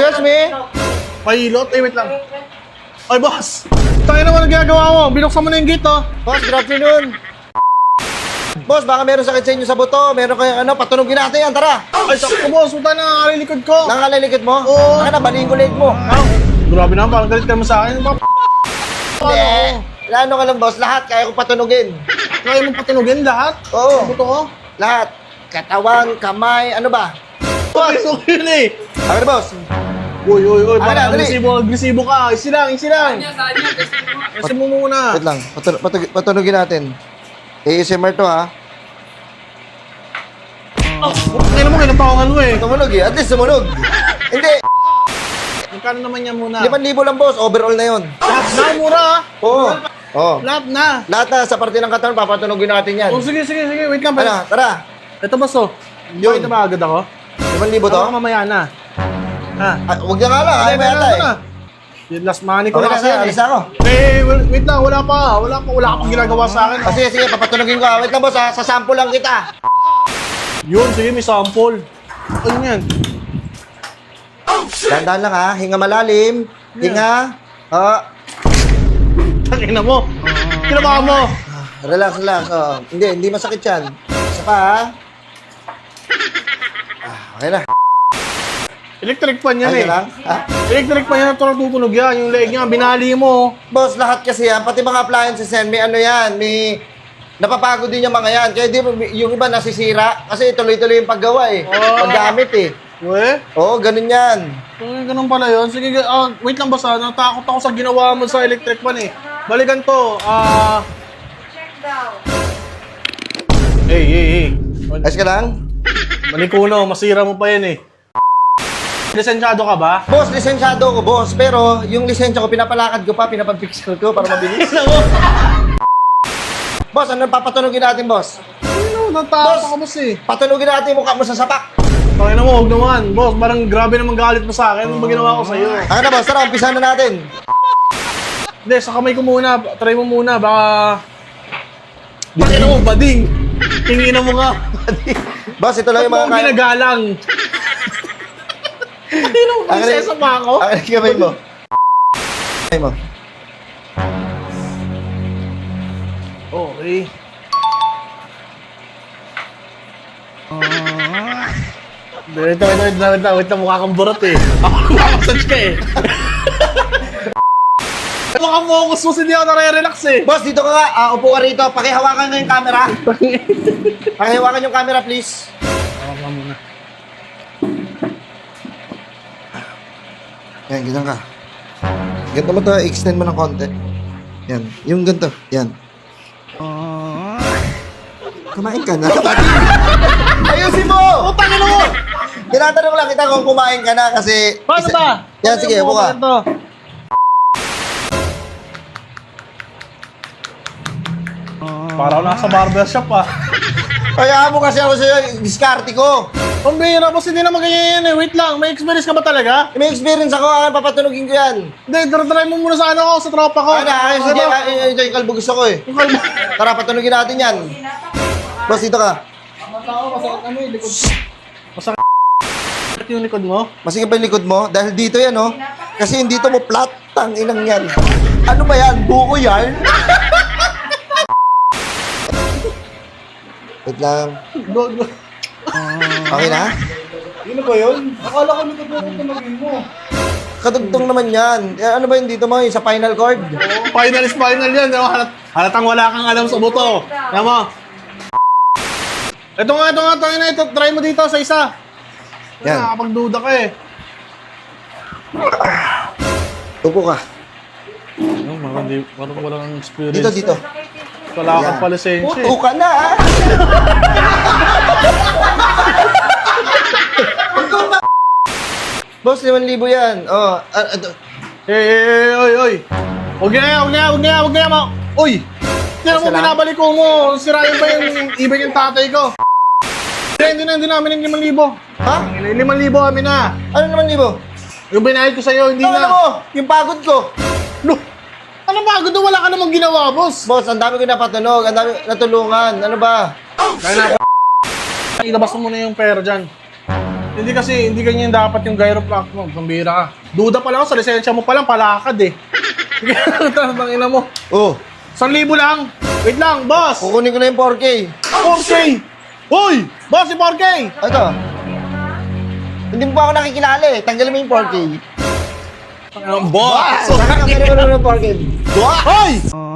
Excuse me? Pilot? Eh, wait lang. Ay, boss! Tayo naman ang ginagawa mo. Binuksan mo na yung gate, oh. Boss, good afternoon. Boss, baka meron sakit sa inyo sa buto. Meron kayong patunogin natin yan. Tara. Ay, sakto, boss. Punta na nakalilikod ko. Nakakalilikit mo? Oo. Baka na, baliin ko leg mo. Ah, grabe naman. Parang galit ka naman sa akin. Hindi. Ano ka lang, boss. Lahat kaya ko patunogin. Kaya mo patunogin lahat? Oo. Buto ko? Lahat. Katawan, kamay, ano ba? Boss, okay yun eh. Sabi boss. Uy. Ano, Parang dali. agresibo ka. Easy lang. Kasi mo muna. Wait lang. Patunogin natin. ASMR to, ha? Ngayon mo, kinapawangan mo eh. Tumunog eh. At least tumunog. Hindi. Magkano naman yan muna? 5,000 lang, boss. Overall na yun. Lahat na, mura ah. Oo. Oo. Lahat na. Lahat na sa parte ng katawan, papatunogin natin yan. Oh, sige. Wait lang. Ano, tara. Ito boss oh. Yun. Bakit na ba agad ako? 5,000 to? Ako mamaya na. Ha? Ah, huwag na nga lang. Ayaw mo yata eh. Yung last money ko Okay na na, kasi sige. yan Alis ako. Eh, wait lang. Wala ka pang ginagawa sa akin. Sige, papatunogin ko. Wait lang, boss, ha? Sa sample lang kita. Yun, sige, may sample. Ano yan? Dahan-dahan lang, ha? Hinga malalim. Hinga. Takina mo. Kinabahan mo. Relax. Hindi masakit yan. Isa pa, ha? Okay na. Electric fan yan Okay eh. lang. Ha? Electric fan yan. Ito natutunog yan. Yung leg niya, binali mo. Boss, lahat kasi yan, pati mga appliances yan, may ano yan, may napapagod din yung mga yan. Kaya di, yung iba nasisira kasi tuloy-tuloy yung paggawa eh. Paggamit eh. Uwe? Oo, ganun yan. Ganun pala yun. Sige, wait lang boss ah. Natakot ako sa ginawa mo sa electric fan eh. Balikan to. Hey. Ayos ka lang? Malikuno, masira mo pa yan eh. Lisensyado ka ba? Boss, lisensyado ko, boss. Pero yung lisensya ko, pinapalakad ko pa, pinapag-pixel ko para mabilis. Boss, ano papatunogin natin, boss? Ano, natakot ako boss eh. Patunogin natin yung mukha mo sa sapak. Pakina mo, huwag naman. Boss, parang grabe naman galit mo sa akin. Ano ba ginawa ko sa'yo? Ano na, boss? Tara, umpisa na natin. Hindi, sa kamay ko muna. Try mo muna, baka... Pakina mo, bading. Tingin mo nga. Boss, ito lang yung mga Ba't mo ginagalang? Pakina mo, prinsesa pa ako? Ang kamay mo. Kamay mo. Okay. Wait lang, mukha kang burot eh. Ako nakakasage ka eh. Maka-focus mo, hindi ako nare-relax eh. Boss, dito ka nga. Upo ka rito. Pakihawakan nga yung camera. Pakihawakan yung camera, please. Hawakan muna. Yan, ganyan ka. Ganito mo to, extend mo ng konti. Yan, yung ganito. Yan. Kumain ka na. Ayusin mo! Utang na mo! Tinatanong lang kita kung kumain ka na kasi... Paano ba? Yan, sige, upo ka. Para ako nasa barbershop ah. Kaya mo kasi ako sa'yo, diskarte ko. Ang bihira, boss, hindi naman ganyan yan eh. Wait lang, may experience ka ba talaga? May experience ako, papatunogin ko yan. Hindi, try mo muna sa ano ko, sa tropa ko. Ayos, hindi, ito yung kalbo gusto ko eh. Yung kalbo. Tara, patunogin natin yan. Boss, dito ka. Masakit ano eh, likod. Masakit yung likod mo? Masigit pa yung likod mo? Dahil dito yan, oh. Kasi yung dito mo flat, tang inang yan. Ano ba yan? Buko yan? Wait lang. Go. Okay na? Yun ba yun? Akala ko likod mo kung tumagin mo. Kadugtong naman yan. Eh, ano ba yung dito mo? Yung sa final chord? Final is final yan. Halatang wala kang alam sa buto. Tama mo? Ito nga. Ito, try mo dito sa isa. Yan. Nakakapagduda ka eh. Upo ka. Parang walang experience. Dito. Wala Yan. kang palisensya eh. Upo ka na, ah. Boss, 5,000 yan. Oh, Oy. Huwag niya mo. Uy! Hindi mo binabalik ko mo. Sirayan ba yung ibig yung tatay ko? Hindi namin yung 5,000. ha? 5,000 amin na. Ano naman, Libo? Yung binayad ko sa'yo, hindi Ano na. mo? Yung pagod ko. No. Ano ba? Gusto wala ka namang ginawa, boss. Boss, ang dami ko napatunog. Ang dami natulungan. Ano ba? Kaya na. Ilabas mo muna yung pera dyan. Hindi kasi, hindi ganyan dapat yung gyroplug mo. Pambira ka. Duda pa lang ako sa lisensya mo pa lang, palakad eh. Sige, tangina mo. Oh, 1,000 lang. Wait lang, boss. kukunin ko na yung 4K. 4K. Uy, boss, yung 4K. Ito. Hindi mo pa ako nakikilala eh. Tanggalin mo yung 4K. Boss. Tanggalin mo na yung 4K. Hoy!